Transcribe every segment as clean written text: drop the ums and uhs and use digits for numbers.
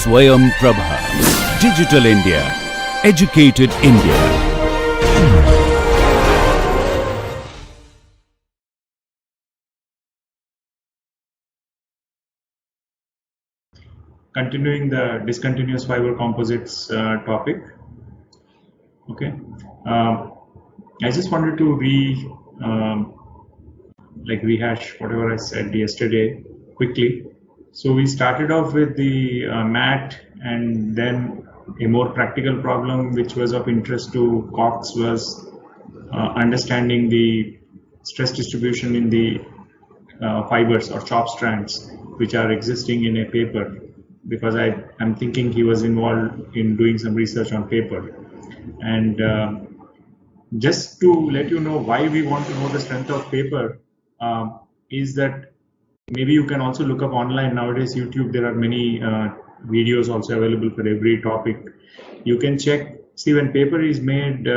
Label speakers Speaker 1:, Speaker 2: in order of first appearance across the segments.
Speaker 1: Swayam Prabha. Digital India. Educated India.
Speaker 2: Continuing the discontinuous fiber composites topic. Okay, I just wanted to rehash whatever I said yesterday quickly. So we started off with the mat, and then a more practical problem which was of interest to Cox was understanding the stress distribution in the fibers or chop strands which are existing in a paper, because I'm thinking he was involved in doing some research on paper. And just to let you know why we want to know the strength of paper is that maybe you can also look up online. Nowadays, YouTube, there are many videos also available for every topic. You can check. See, when paper is made,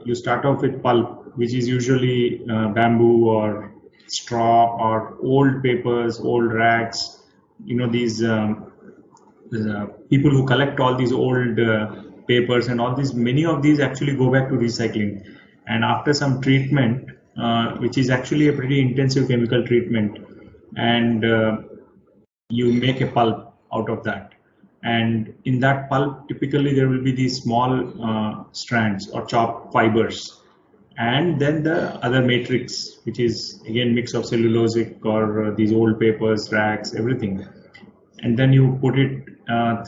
Speaker 2: you start off with pulp, which is usually bamboo or straw or old papers, old rags. You know, these people who collect all these old papers and all these, many of these actually go back to recycling. And after some treatment, which is actually a pretty intensive chemical treatment, and you make a pulp out of that. And in that pulp, typically there will be these small strands or chop fibers, and then the other matrix, which is again mix of cellulosic or these old papers, rags, everything. And then you put it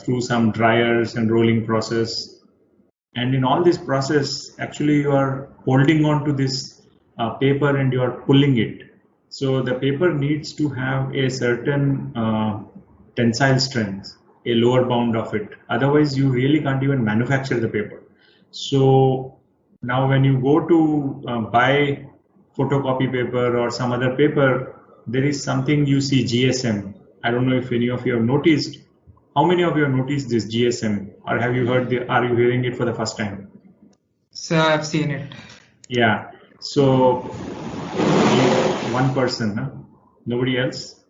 Speaker 2: through some dryers and rolling process. And in all this process, actually you are holding on to this paper and you are pulling it. So the paper needs to have a certain tensile strength, a lower bound of it. Otherwise, you really can't even manufacture the paper. So now when you go to buy photocopy paper or some other paper, there is something you see, GSM. I don't know if any of you have noticed. How many of you have noticed this GSM, or have you heard are you hearing it for the first time?
Speaker 3: So I've seen it.
Speaker 2: Yeah. So one person, huh? Nobody else?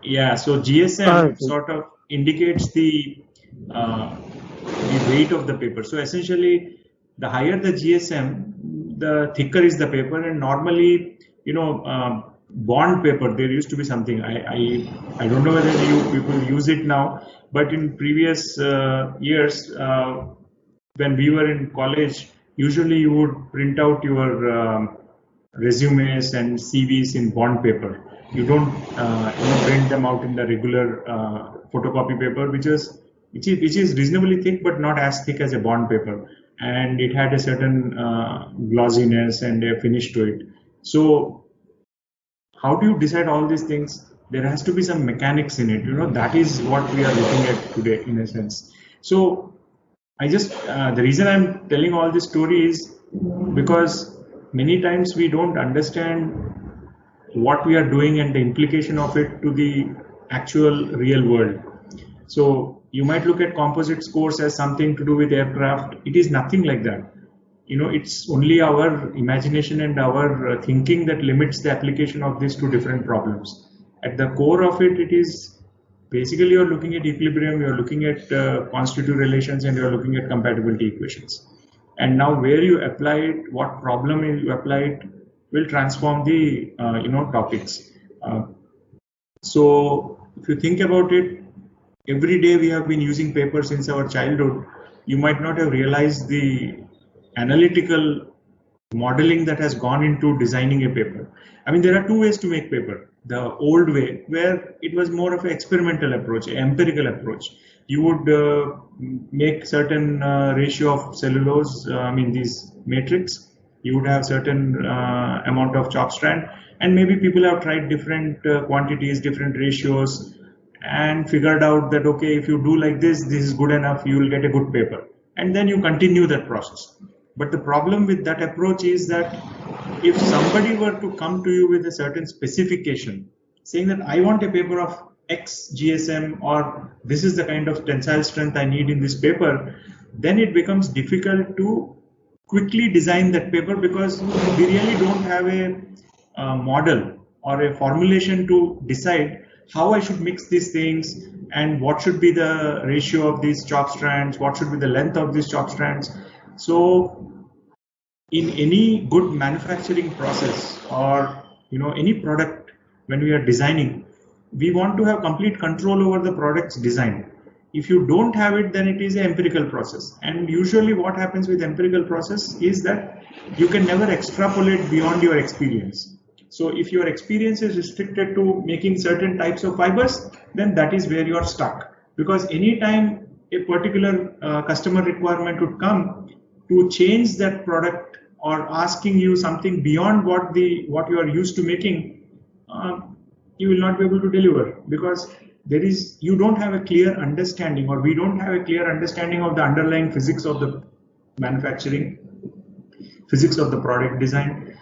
Speaker 2: Yeah. So GSM sort of indicates the weight of the paper. So essentially, the higher the GSM, the thicker is the paper. And normally, you know, bond paper, there used to be something, I don't know whether you people use it now, but in previous years when we were in college, usually you would print out your resumes and CVs in bond paper. You don't print them out in the regular photocopy paper, which is reasonably thick but not as thick as a bond paper, and it had a certain glossiness and a finish to it. So how do you decide all these things? There has to be some mechanics in it. You know, that is what we are looking at today, in a sense. So I just, the reason I'm telling all this story is because many times we don't understand what we are doing and the implication of it to the actual real world. So you might look at composites course as something to do with aircraft. It is nothing like that. You know, it's only our imagination and our thinking that limits the application of this to different problems. At the core of it, it is basically you're looking at equilibrium, you're looking at constitutive relations, and you're looking at compatibility equations. And now where you apply it, what problem you apply it, will transform the topics. So if you think about it, every day we have been using paper since our childhood. You might not have realized the analytical modeling that has gone into designing a paper. I mean, there are two ways to make paper. The old way, where it was more of an experimental approach, an empirical approach. You would make certain ratio of cellulose, these matrix. You would have certain amount of chop strand, and maybe people have tried different quantities, different ratios, and figured out that, okay, if you do like this, this is good enough, you will get a good paper. And then you continue that process. But the problem with that approach is that if somebody were to come to you with a certain specification, saying that I want a paper of X GSM, or this is the kind of tensile strength I need in this paper, then it becomes difficult to quickly design that paper, because we really don't have a model or a formulation to decide. how I should mix these things and what should be the ratio of these chop strands, what should be the length of these chop strands. So in any good manufacturing process or any product, when we are designing, we want to have complete control over the product's design. If you don't have it, then it is an empirical process. And usually what happens with empirical process is that you can never extrapolate beyond your experience. So if your experience is restricted to making certain types of fibers, then that is where you are stuck. Because anytime a particular customer requirement would come to change that product or asking you something beyond what you are used to making, you will not be able to deliver, because you don't have a clear understanding, or we don't have a clear understanding of the underlying physics of the manufacturing, physics of the product design.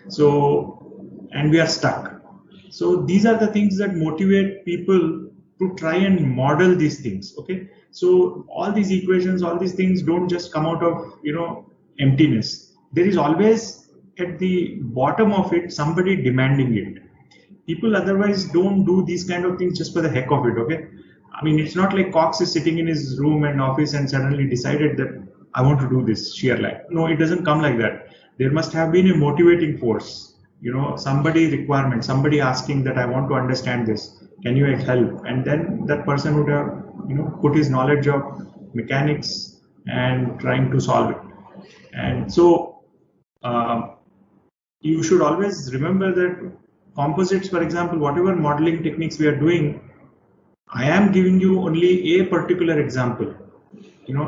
Speaker 2: And we are stuck. So these are the things that motivate people to try and model these things. Okay, so all these equations, all these things don't just come out of emptiness. There is always at the bottom of it somebody demanding it. People otherwise don't do these kind of things just for the heck of it. Okay, I mean, it's not like Cox is sitting in his room and office and suddenly decided that I want to do this shear line. No, it doesn't come like that. There must have been a motivating force. Somebody requirement, somebody asking that I want to understand this, can you help? And then that person would have put his knowledge of mechanics and trying to solve it. And so you should always remember that composites, for example, whatever modeling techniques we are doing, I am giving you only a particular example,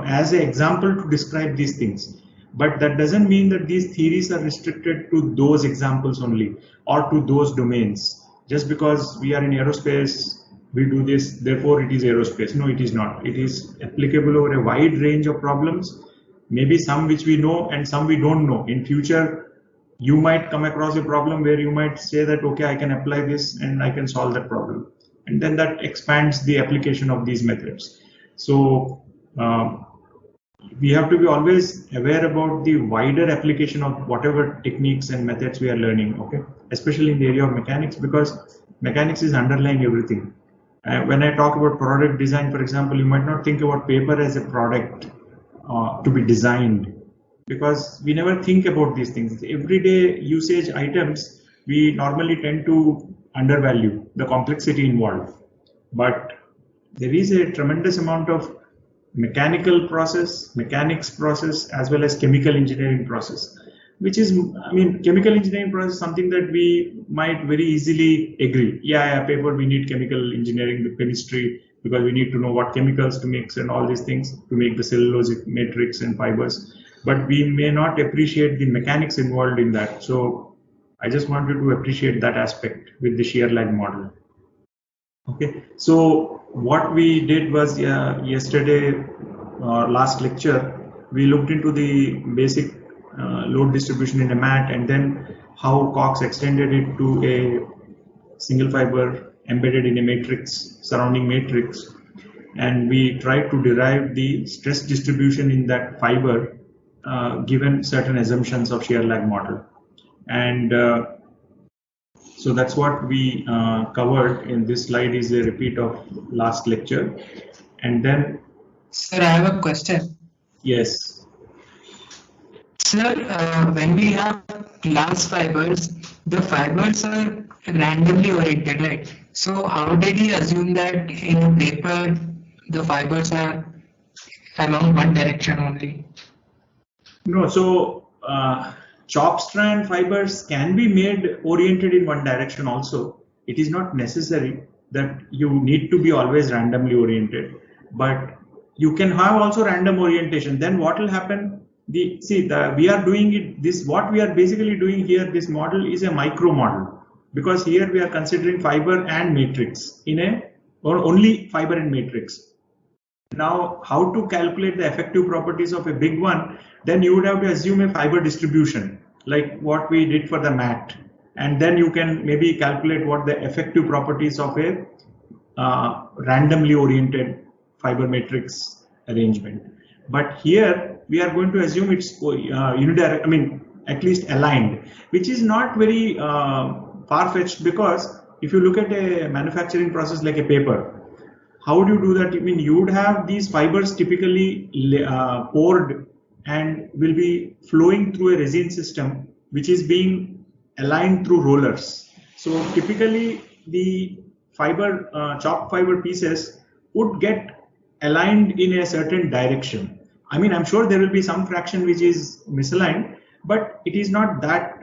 Speaker 2: as an example to describe these things. But that doesn't mean that these theories are restricted to those examples only, or to those domains. Just because we are in aerospace, we do this, therefore it is aerospace. No, it is not. It is applicable over a wide range of problems, maybe some which we know and some we don't know. In future, you might come across a problem where you might say that, okay, I can apply this and I can solve that problem. And then that expands the application of these methods. So we have to be always aware about the wider application of whatever techniques and methods we are learning, okay? Especially in the area of mechanics, because mechanics is underlying everything. When I talk about product design, for example, you might not think about paper as a product to be designed, because we never think about these things. Everyday usage items, we normally tend to undervalue the complexity involved. But there is a tremendous amount of mechanical process, mechanics process, as well as chemical engineering process, which is, I mean, chemical engineering process is something that we might very easily agree. Yeah, paper, we need chemical engineering, the chemistry, because we need to know what chemicals to mix and all these things to make the cellulosic matrix and fibers. But we may not appreciate the mechanics involved in that. So I just wanted to appreciate that aspect with the shear lag model. Okay, so what we did was yesterday, last lecture, we looked into the basic load distribution in a mat, and then how Cox extended it to a single fiber embedded in a matrix, surrounding matrix, and we tried to derive the stress distribution in that fiber given certain assumptions of shear lag model. And so that's what we covered in this slide. Is a repeat of last lecture. And then,
Speaker 3: Sir, I have a question.
Speaker 2: Yes.
Speaker 3: Sir, when we have glass fibers, the fibers are randomly oriented, right? So how did he assume that in paper the fibers are along one direction only?
Speaker 2: No, so chop strand fibers can be made oriented in one direction also. It is not necessary that you need to be always randomly oriented, but you can have also random orientation. Then what will happen? We are doing it, this, what we are basically doing here, this model is a micro model, because here we are considering fiber and matrix or only fiber and matrix. Now, how to calculate the effective properties of a big one? Then you would have to assume a fiber distribution, like what we did for the mat, and then you can maybe calculate what the effective properties of a randomly oriented fiber matrix arrangement. But here we are going to assume it's unidirect, I mean, at least aligned, which is not very far-fetched, because if you look at a manufacturing process like a paper, how would you do that? I mean, you would have these fibers typically poured and will be flowing through a resin system, which is being aligned through rollers. So typically the chopped fiber pieces would get aligned in a certain direction. I mean, I'm sure there will be some fraction which is misaligned, but it is not that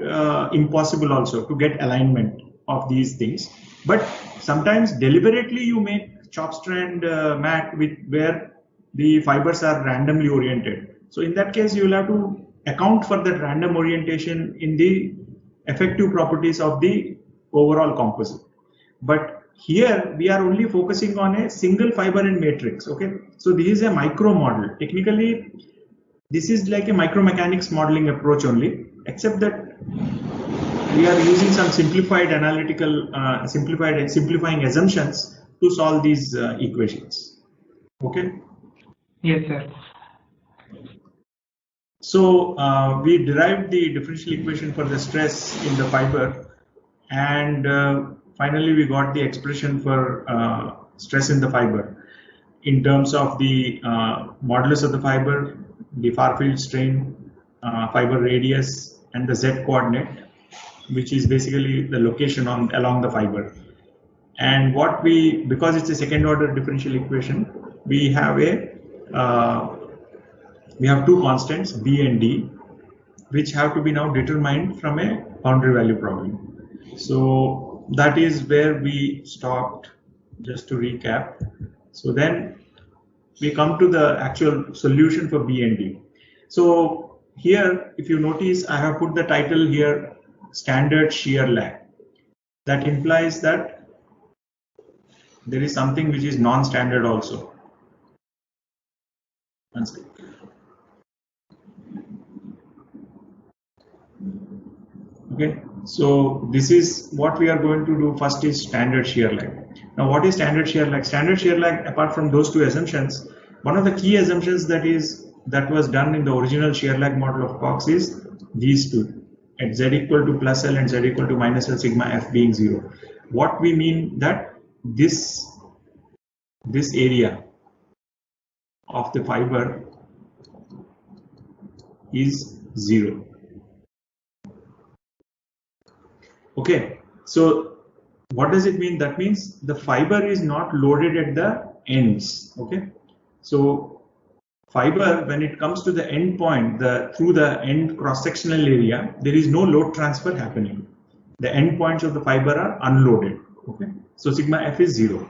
Speaker 2: impossible also to get alignment of these things. But sometimes deliberately you make chop strand mat where the fibers are randomly oriented. So in that case, you will have to account for that random orientation in the effective properties of the overall composite. But here we are only focusing on a single fiber and matrix. Okay, so this is a micro model. Technically, this is like a micromechanics modeling approach only, except that we are using some simplified analytical, simplifying assumptions to solve these equations. Okay.
Speaker 3: Yes, sir.
Speaker 2: So we derived the differential equation for the stress in the fiber, and finally we got the expression for stress in the fiber in terms of the modulus of the fiber, the far field strain, fiber radius, and the z coordinate, which is basically the location along the fiber. And what because it's a second order differential equation, we have two constants, B and D, which have to be now determined from a boundary value problem. So that is where we stopped, just to recap. So then we come to the actual solution for B and D. So here, if you notice, I have put the title here, standard shear lag. That implies that there is something which is non-standard also. Okay, so this is what we are going to do. First is standard shear lag. Now, what is standard shear lag? Standard shear lag, apart from those two assumptions, one of the key assumptions that was done in the original shear lag model of Cox is these two, at z equal to plus L and z equal to minus L, sigma f being 0. What we mean that this area of the fiber is 0. Okay, so what does it mean? That means the fiber is not loaded at the ends. Okay, so fiber, when it comes to the end point, through the end cross-sectional area, there is no load transfer happening. The end points of the fiber are unloaded. Okay, so sigma f is 0.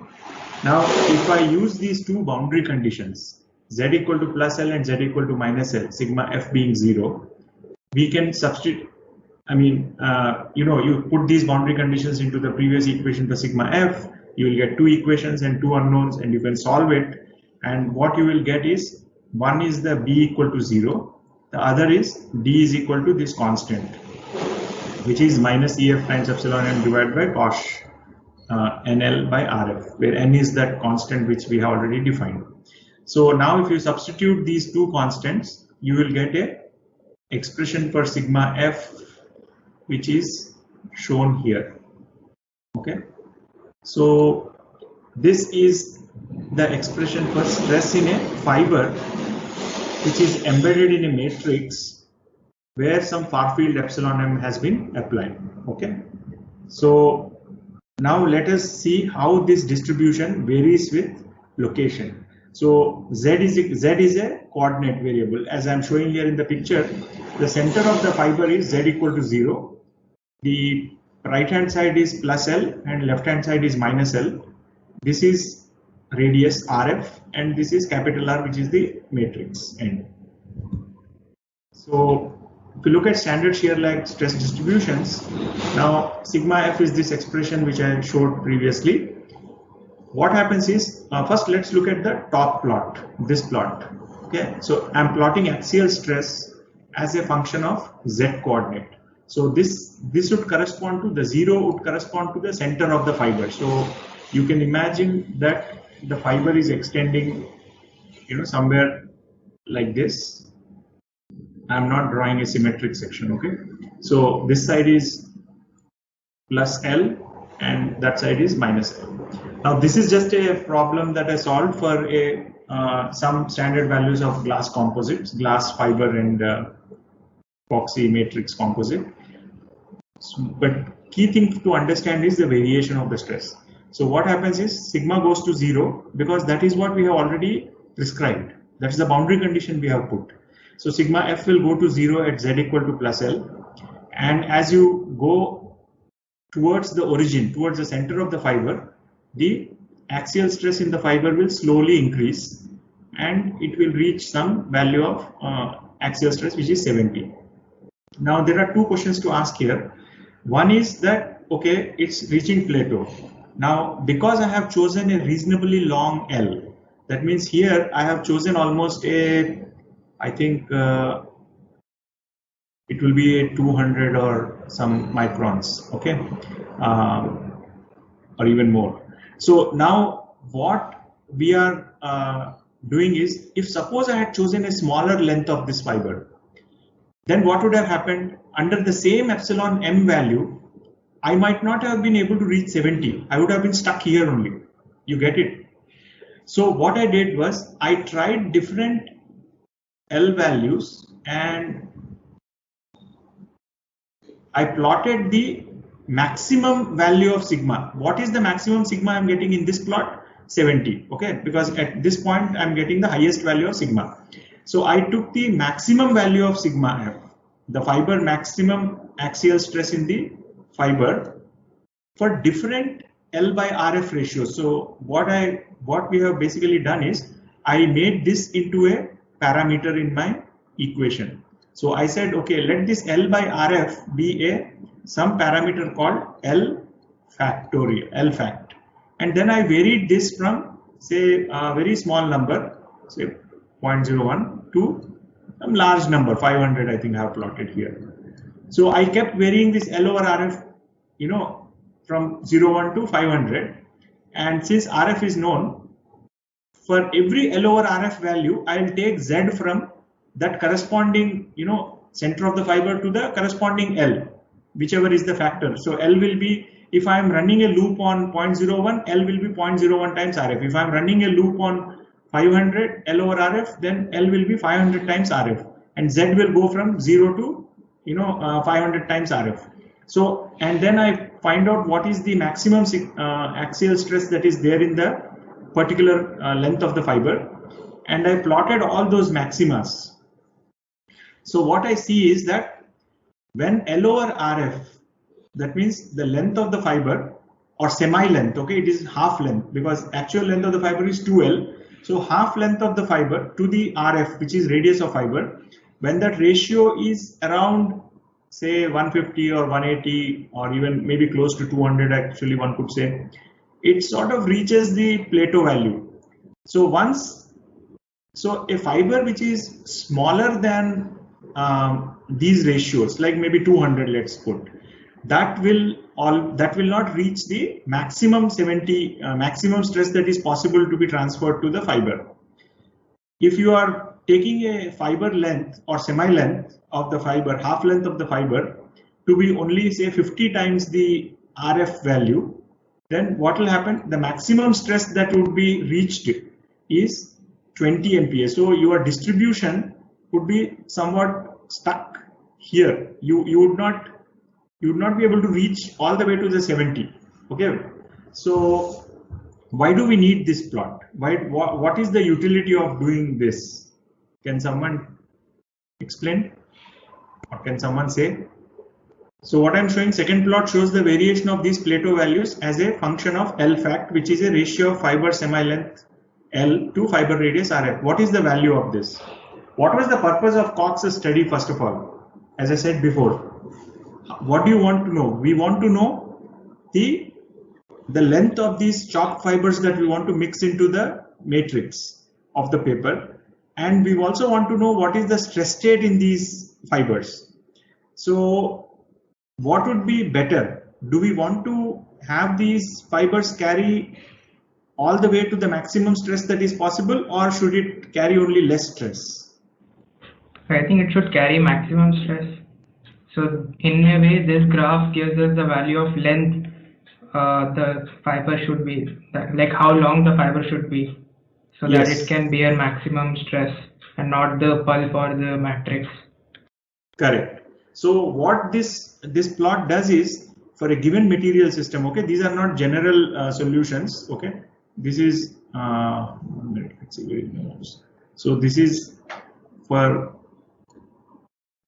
Speaker 2: Now, if I use these two boundary conditions, z equal to plus L and z equal to minus L, sigma f being 0, we can substitute. I mean, you put these boundary conditions into the previous equation for sigma f, you will get two equations and two unknowns, and you can solve it. And what you will get is, one is the b equal to 0, the other is d is equal to this constant, which is minus ef times epsilon n divided by cos nl by rf, where n is that constant which we have already defined. So now if you substitute these two constants, you will get a expression for sigma f, which is shown here. Okay, so this is the expression for stress in a fiber which is embedded in a matrix where some far field epsilon m has been applied. Okay, so now let us see how this distribution varies with location. So z is a coordinate variable, as I am showing here in the picture. The center of the fiber is z equal to 0. The right hand side is plus L and left hand side is minus L. This is radius RF and this is capital R, which is the matrix end. So if you look at standard shear lag stress distributions, now sigma f is this expression which I showed previously. What happens is, first let's look at the top plot, this plot. Okay, so I'm plotting axial stress as a function of z coordinate. So this would correspond to the 0 would correspond to the center of the fiber. So you can imagine that the fiber is extending, somewhere like this. I'm not drawing a symmetric section. Okay, so this side is plus L and that side is minus L. Now this is just a problem that I solved for a some standard values of glass composites, glass fiber and epoxy matrix composite. But key thing to understand is the variation of the stress. So what happens is sigma goes to 0 because that is what we have already prescribed. That is the boundary condition we have put. So sigma f will go to 0 at z equal to plus L, and as you go towards the origin, towards the center of the fiber, the axial stress in the fiber will slowly increase and it will reach some value of axial stress which is 70. Now there are two questions to ask here. One is that, okay, it's reaching plateau. Now because I have chosen a reasonably long L, that means here I have chosen almost a, I think it will be a 200 or some microns, okay, or even more. So now what we are doing is, if suppose I had chosen a smaller length of this fiber, then what would have happened? Under the same epsilon m value, I might not have been able to reach 70. I would have been stuck here only. You get it? So what I did was I tried different L values and I plotted the maximum value of sigma. What is the maximum sigma I'm getting in this plot? 70. Okay, because at this point I'm getting the highest value of sigma. So I took the maximum value of sigma f, the fiber maximum axial stress in the fiber, for different L by RF ratios. So what we have basically done is I made this into a parameter in my equation. So I said, okay, let this L by RF be some parameter called L factorial, L fact. And then I varied this from, say, a very small number, say 0.01 to some large number, 500, I think I have plotted here. So I kept varying this L over RF, you know, from 0.1 to 500. And since RF is known, for every L over RF value, I will take Z from that corresponding, you know, center of the fiber to the corresponding L, whichever is the factor. So L will be, if I am running a loop on 0.01, L will be 0.01 times RF. If I am running a loop on 500 L over RF, then L will be 500 times RF, and Z will go from 0 to, you know, 500 times RF. So, and then I find out what is the maximum axial stress that is there in the particular length of the fiber, and I plotted all those maximas. So what I see is that when L over RF, that means the length of the fiber, or semi-length, okay, it is half length because actual length of the fiber is 2L. So half length of the fiber to the RF, which is radius of fiber, when that ratio is around, say, 150 or 180 or even maybe close to 200, actually one could say, it sort of reaches the plateau value. So so a fiber which is smaller than these ratios, like maybe 200, let's put, that will not reach the maximum maximum stress that is possible to be transferred to the fiber. If you are taking a fiber length or semi-length of the fiber, half length of the fiber, to be only, say, 50 times the RF value, then what will happen? The maximum stress that would be reached is 20 MPa. So your distribution would be somewhat stuck here. You would not be able to reach all the way to the 70. Okay. So why do we need this plot? What is the utility of doing this? Can someone explain? Or can someone say? So what I'm showing, second plot shows the variation of these plateau values as a function of L fact, which is a ratio of fiber semi-length L to fiber radius RF. What is the value of this? What was the purpose of Cox's study, first of all? As I said before, what do you want to know? We want to know the length of these chalk fibers that we want to mix into the matrix of the paper, and we also want to know what is the stress state in these fibers. So what would be better? Do we want to have these fibers carry all the way to the maximum stress that is possible, or should it carry only less stress?
Speaker 3: I think it should carry maximum stress. So in a way, this graph gives us the value of length
Speaker 4: the fiber should be, like how long the fiber should be, so that
Speaker 2: Yes.
Speaker 4: it can bear maximum stress and not the pulp or the matrix.
Speaker 2: Correct. So what this plot does is, for a given material system, okay, these are not general solutions, okay, this is 1 minute, let's see where it goes. So this is for,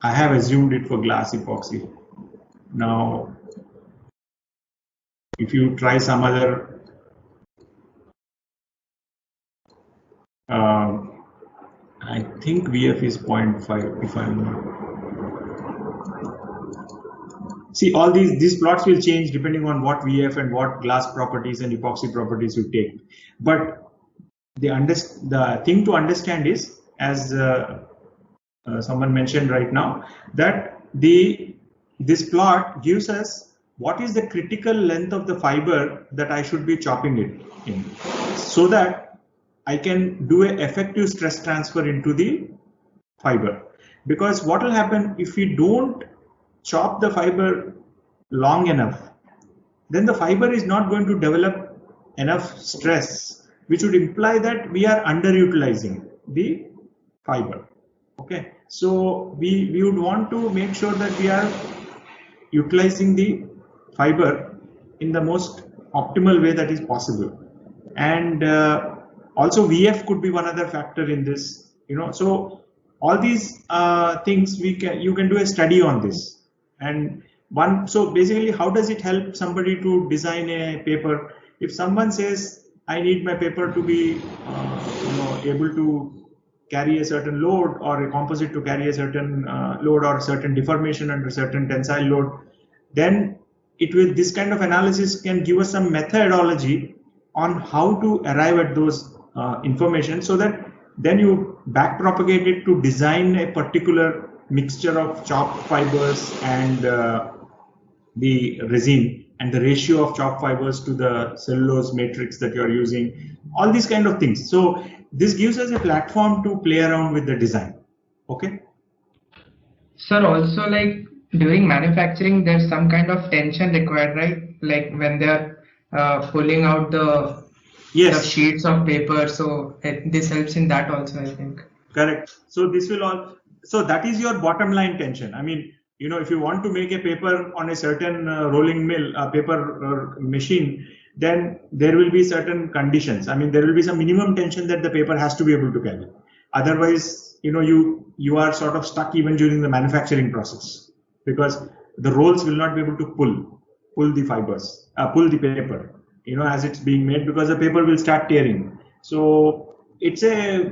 Speaker 2: I have assumed it for glass epoxy. Now if you try some other I think VF is 0.5 if I'm not. See, all these plots will change depending on what VF and what glass properties and epoxy properties you take. But the thing to understand is, as someone mentioned right now, that this plot gives us what is the critical length of the fiber that I should be chopping it in, so that I can do an effective stress transfer into the fiber. Because what will happen if we don't chop the fiber long enough, then the fiber is not going to develop enough stress, which would imply that we are underutilizing the fiber. Okay, so we would want to make sure that we are utilizing the fiber in the most optimal way that is possible. And also VF could be one other factor in this, you know. So all these things you can do a study on this. And so basically, how does it help somebody to design a paper? If someone says, I need my paper to be able to carry a certain load, or a composite to carry a certain load, or certain deformation under certain tensile load, then this kind of analysis can give us some methodology on how to arrive at those information, so that then you back propagate it to design a particular mixture of chopped fibers and the resin, and the ratio of chopped fibers to the cellulose matrix that you are using, all these kind of things. So this gives us a platform to play around with the design. Okay.
Speaker 4: Sir, also like during manufacturing, there's some kind of tension required, right? Like when they're pulling out the sheets of paper. So this helps in that also, I think.
Speaker 2: Correct. So this will so that is your bottom line tension. I mean, you know, if you want to make a paper on a certain rolling mill, paper machine, then there will be certain conditions. I mean, there will be some minimum tension that the paper has to be able to carry. Otherwise, you know, you are sort of stuck even during the manufacturing process, because the rolls will not be able to pull the fibers, pull the paper, you know, as it's being made, because the paper will start tearing. So it's a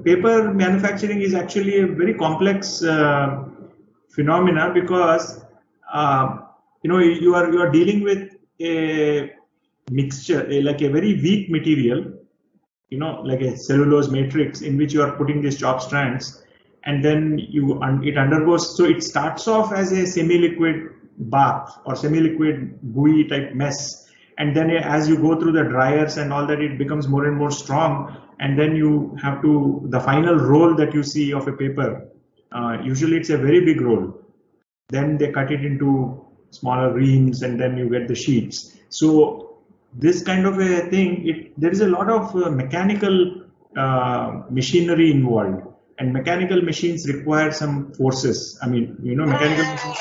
Speaker 2: paper manufacturing is actually a very complex phenomena, because you know, you are dealing with a mixture, like a very weak material, you know, like a cellulose matrix in which you are putting these chopped strands, and then it undergoes. So it starts off as a semi-liquid bath or semi-liquid gooey type mess, and then as you go through the dryers and all that, it becomes more and more strong, and then you have the final roll that you see of a paper, usually it's a very big roll. Then they cut it into smaller reams, and then you get the sheets. So this kind of a thing, there is a lot of mechanical machinery involved, and mechanical machines require some forces. I mean, you know, mechanical machines.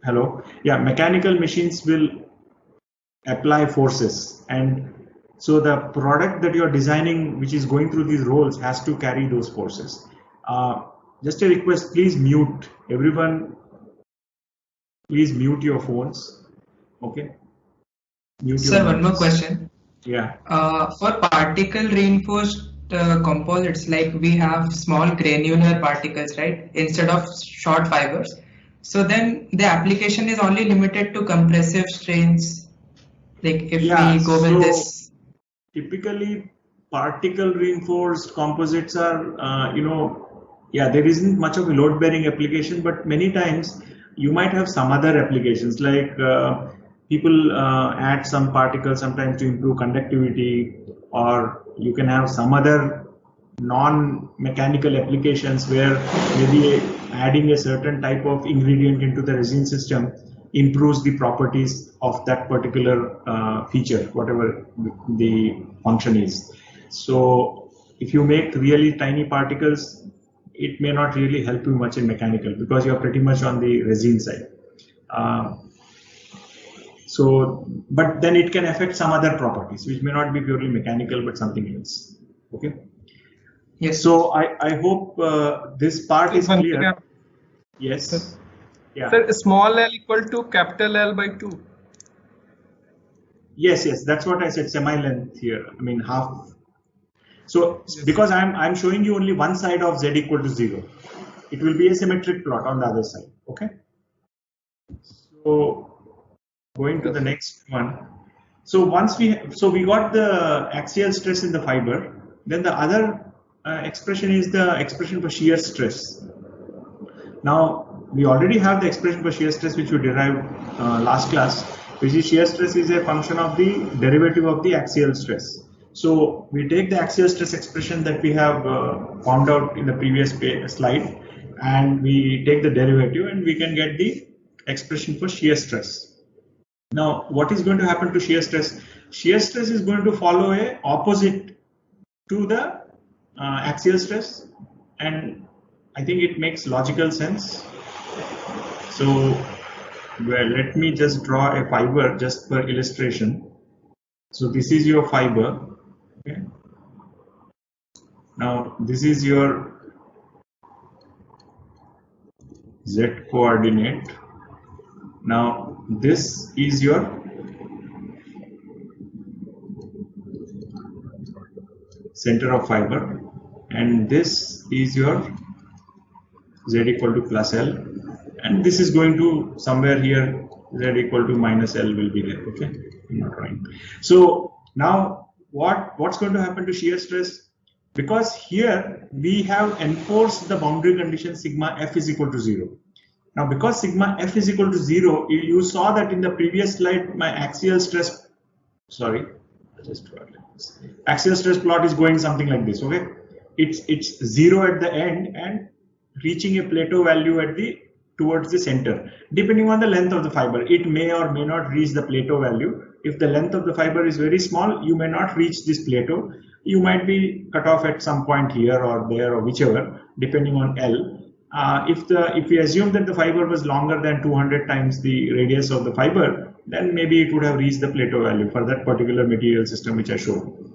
Speaker 2: Hello. Yeah, mechanical machines will apply forces, and so the product that you are designing, which is going through these rolls, has to carry those forces. Just a request, please mute everyone. Please mute your phones. Okay.
Speaker 3: Sir, one more question.
Speaker 2: Yeah.
Speaker 3: For particle reinforced composites, like we have small granular particles, right, instead of short fibers. So then the application is only limited to compressive strains. Like if we go with this.
Speaker 2: Typically, particle reinforced composites are, you know, there isn't much of a load bearing application, but many times you might have some other applications, like people add some particles sometimes to improve conductivity, or you can have some other non-mechanical applications where maybe adding a certain type of ingredient into the resin system improves the properties of that particular feature, whatever the function is. So if you make really tiny particles, it may not really help you much in mechanical because you're pretty much on the resin side. But then it can affect some other properties, which may not be purely mechanical, but something else. Okay.
Speaker 4: Yes.
Speaker 2: So I hope this part is clear.
Speaker 5: Yeah.
Speaker 2: Yes.
Speaker 5: Sir.
Speaker 2: Yeah.
Speaker 5: Sir, small l equal to capital L by 2.
Speaker 2: Yes, that's what I said, semi-length here. I mean half. So because I'm showing you only one side of z equal to 0, it will be a symmetric plot on the other side. Okay. So going to the next one. So we got the axial stress in the fiber. Then the other expression is the expression for shear stress. Now we already have the expression for shear stress which we derived last class, which is shear stress is a function of the derivative of the axial stress. So we take the axial stress expression that we have found out in the previous slide, and we take the derivative, and we can get the expression for shear stress. Now what is going to happen to shear stress? Shear stress is going to follow a opposite to the axial stress, and I think it makes logical sense. So let me just draw a fiber just for illustration. So this is your fiber. Okay. Now this is your z coordinate. Now this is your center of fiber, and this is your z equal to plus L, and this is going to somewhere here z equal to minus L will be there. Okay, I'm not drawing. So now what's going to happen to shear stress? Because here we have enforced the boundary condition sigma f is equal to 0. Now because sigma f is equal to 0, you saw that in the previous slide my axial stress, axial stress plot is going something like this. Okay, it's 0 at the end and reaching a plateau value at towards the center. Depending on the length of the fiber, it may or may not reach the plateau value. If the length of the fiber is very small, you may not reach this plateau. You might be cut off at some point here or there or whichever, depending on L. If we assume that the fiber was longer than 200 times the radius of the fiber, then maybe it would have reached the plateau value for that particular material system which I showed.